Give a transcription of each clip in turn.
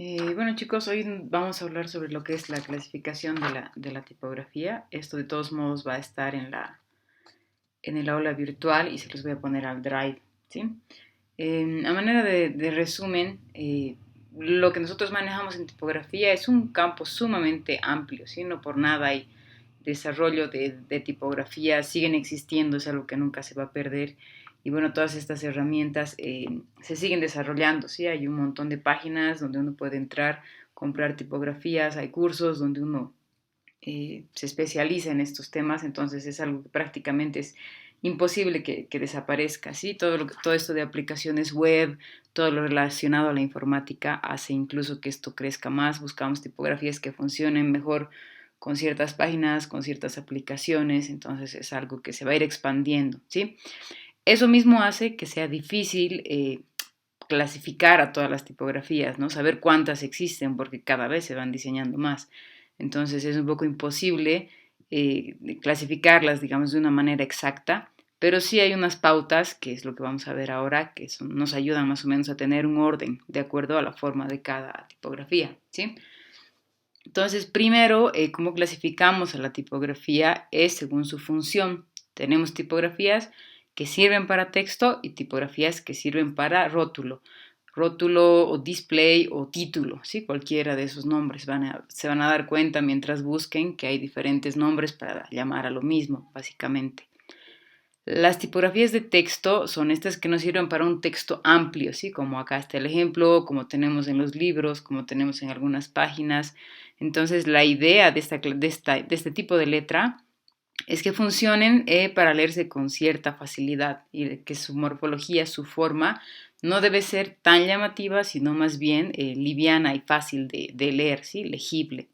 Bueno chicos, hoy vamos a hablar sobre lo que es la clasificación de la tipografía. Esto de todos modos va a estar en el aula virtual y se los voy a poner al Drive, ¿sí? A manera de resumen, lo que nosotros manejamos en tipografía es un campo sumamente amplio, ¿sí? No por nada hay desarrollo de tipografía, siguen existiendo, es algo que nunca se va a perder. Y bueno, todas estas herramientas se siguen desarrollando, ¿sí? Hay un montón de páginas donde uno puede entrar, comprar tipografías, hay cursos donde uno se especializa en estos temas, entonces es algo que prácticamente es imposible que desaparezca, ¿sí? Todo esto de aplicaciones web, todo lo relacionado a la informática hace incluso que esto crezca más, buscamos tipografías que funcionen mejor con ciertas páginas, con ciertas aplicaciones, entonces es algo que se va a ir expandiendo, ¿sí? Eso mismo hace que sea difícil clasificar a todas las tipografías, ¿no? Saber cuántas existen, porque cada vez se van diseñando más. Entonces es un poco imposible clasificarlas, digamos, de una manera exacta, pero sí hay unas pautas, que es lo que vamos a ver ahora, que nos ayudan más o menos a tener un orden de acuerdo a la forma de cada tipografía, ¿sí? Entonces, primero, cómo clasificamos a la tipografía es según su función. Tenemos tipografías que sirven para texto y tipografías que sirven para rótulo o display o título, ¿sí? Cualquiera de esos nombres se van a dar cuenta mientras busquen que hay diferentes nombres para llamar a lo mismo, básicamente. Las tipografías de texto son estas que nos sirven para un texto amplio, ¿sí? Como acá está el ejemplo, como tenemos en los libros, como tenemos en algunas páginas. Entonces, la idea de este tipo de letra es que funcionen para leerse con cierta facilidad y que su morfología, su forma, no debe ser tan llamativa, sino más bien liviana y fácil de leer, ¿sí? Legible.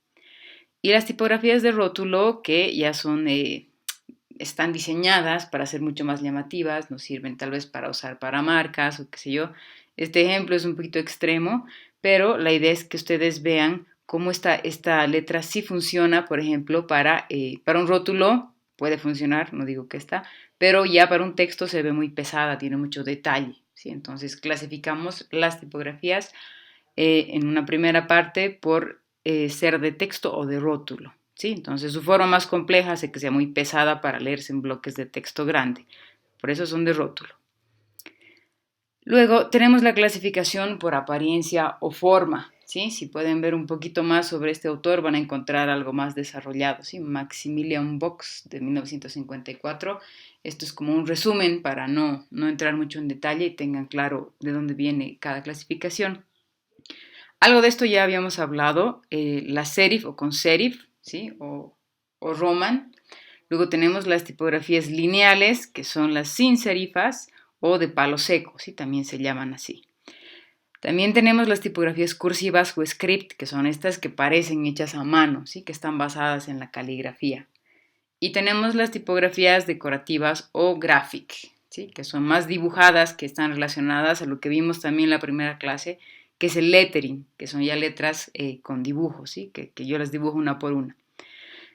Y las tipografías de rótulo, que ya están diseñadas para ser mucho más llamativas, nos sirven tal vez para usar para marcas o qué sé yo. Este ejemplo es un poquito extremo, pero la idea es que ustedes vean cómo esta letra sí funciona, por ejemplo, para un rótulo puede funcionar, no digo que está, pero ya para un texto se ve muy pesada, tiene mucho detalle, ¿sí? Entonces clasificamos las tipografías en una primera parte por ser de texto o de rótulo, ¿sí? Entonces su forma más compleja hace que sea muy pesada para leerse en bloques de texto grande, por eso son de rótulo. Luego tenemos la clasificación por apariencia o forma, ¿sí? Si pueden ver un poquito más sobre este autor van a encontrar algo más desarrollado, ¿sí? Maximilian Box de 1954. Esto es como un resumen para no entrar mucho en detalle y tengan claro de dónde viene cada clasificación. Algo de esto ya habíamos hablado, la serif o con serif, ¿sí? O Roman. Luego tenemos las tipografías lineales, que son las sin serifas o de palo seco, ¿sí? También se llaman así. También tenemos las tipografías cursivas o script, que son estas que parecen hechas a mano, ¿sí? Que están basadas en la caligrafía. Y tenemos las tipografías decorativas o graphic, ¿sí? Que son más dibujadas, que están relacionadas a lo que vimos también en la primera clase, que es el lettering, que son ya letras con dibujos, ¿sí? Que yo las dibujo una por una.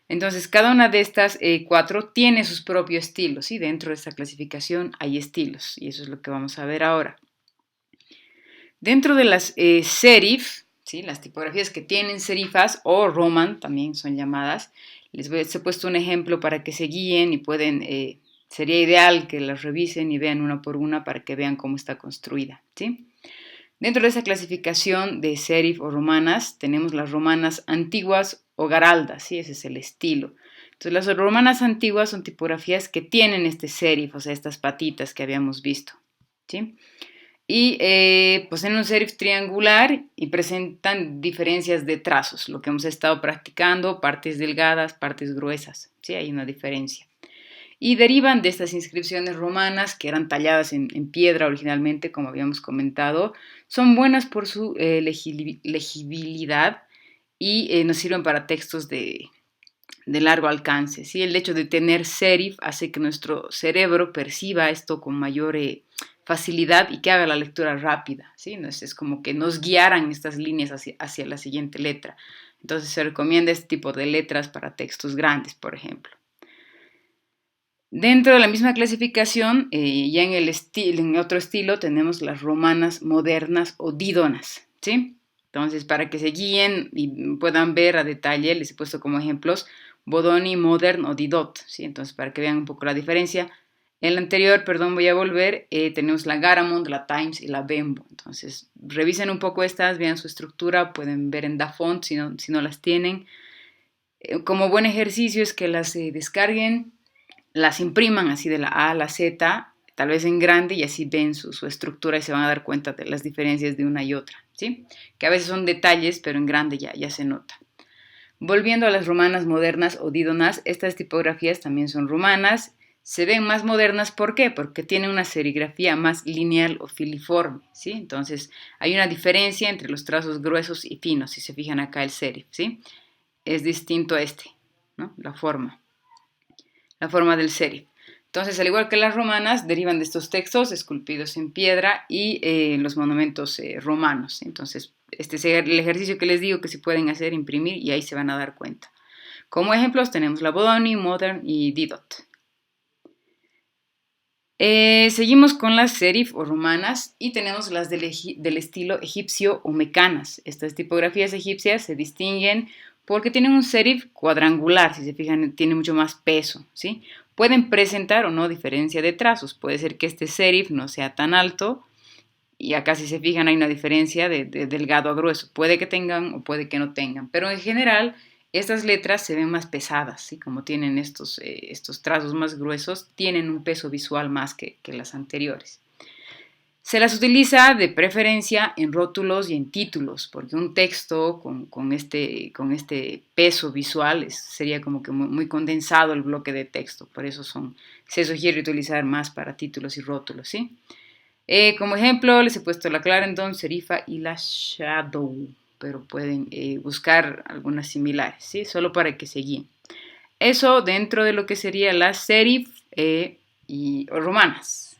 Entonces, cada una de estas cuatro tiene sus propios estilos, ¿sí? Dentro de esta clasificación hay estilos, y eso es lo que vamos a ver ahora. Dentro de las serif, ¿sí? Las tipografías que tienen serifas o roman también son llamadas, les he puesto un ejemplo para que se guíen y sería ideal que las revisen y vean una por una para que vean cómo está construida, ¿sí? Dentro de esa clasificación de serif o romanas tenemos las romanas antiguas o garaldas, ¿sí? Ese es el estilo. Entonces las romanas antiguas son tipografías que tienen este serif, o sea, estas patitas que habíamos visto, ¿sí? Y poseen un serif triangular y presentan diferencias de trazos, lo que hemos estado practicando, partes delgadas, partes gruesas, ¿sí? Hay una diferencia. Y derivan de estas inscripciones romanas que eran talladas en piedra originalmente, como habíamos comentado. Son buenas por su legibilidad y nos sirven para textos de largo alcance, ¿sí? El hecho de tener serif hace que nuestro cerebro perciba esto con mayor facilidad y que haga la lectura rápida, ¿sí? Es como que nos guiaran estas líneas hacia la siguiente letra. Entonces se recomienda este tipo de letras para textos grandes, por ejemplo. Dentro de la misma clasificación, ya en otro estilo, tenemos las romanas modernas o dídonas, ¿sí? Entonces, para que se guíen y puedan ver a detalle, les he puesto como ejemplos Bodoni, Modern o Didot, ¿sí? Entonces, para que vean un poco la diferencia. En la anterior, perdón, voy a volver, tenemos la Garamond, la Times y la Bembo. Entonces, revisen un poco estas, vean su estructura, pueden ver en DaFont si no las tienen. Como buen ejercicio es que las descarguen, las impriman así de la A a la Z, tal vez en grande, y así ven su estructura y se van a dar cuenta de las diferencias de una y otra, ¿sí? Que a veces son detalles, pero en grande ya se nota. Volviendo a las romanas modernas o dídonas, estas tipografías también son romanas, se ven más modernas, ¿por qué? Porque tienen una serigrafía más lineal o filiforme, ¿sí? Entonces, hay una diferencia entre los trazos gruesos y finos, si se fijan acá el serif, ¿sí? Es distinto a este, ¿no? La forma del serif. Entonces, al igual que las romanas, derivan de estos textos esculpidos en piedra y los monumentos romanos. Entonces, este es el ejercicio que les digo que se pueden hacer, imprimir, y ahí se van a dar cuenta. Como ejemplos tenemos la Bodoni, Modern y Didot. Seguimos con las serif o romanas y tenemos las del estilo egipcio o mecanas. Estas tipografías egipcias se distinguen porque tienen un serif cuadrangular, si se fijan, tiene mucho más peso, ¿sí? Pueden presentar o no diferencia de trazos. Puede ser que este serif no sea tan alto y acá si se fijan hay una diferencia de delgado a grueso. Puede que tengan o puede que no tengan, pero en general estas letras se ven más pesadas, ¿sí? Como tienen estos trazos más gruesos, tienen un peso visual más que las anteriores. Se las utiliza de preferencia en rótulos y en títulos, porque un texto con este peso visual sería como que muy condensado el bloque de texto, por eso se sugiere utilizar más para títulos y rótulos, ¿sí? Como ejemplo, les he puesto la Clarendon, Serifa y la Shadow, pero pueden buscar algunas similares, ¿sí? Solo para que se guíen. Eso dentro de lo que sería las serif y romanas.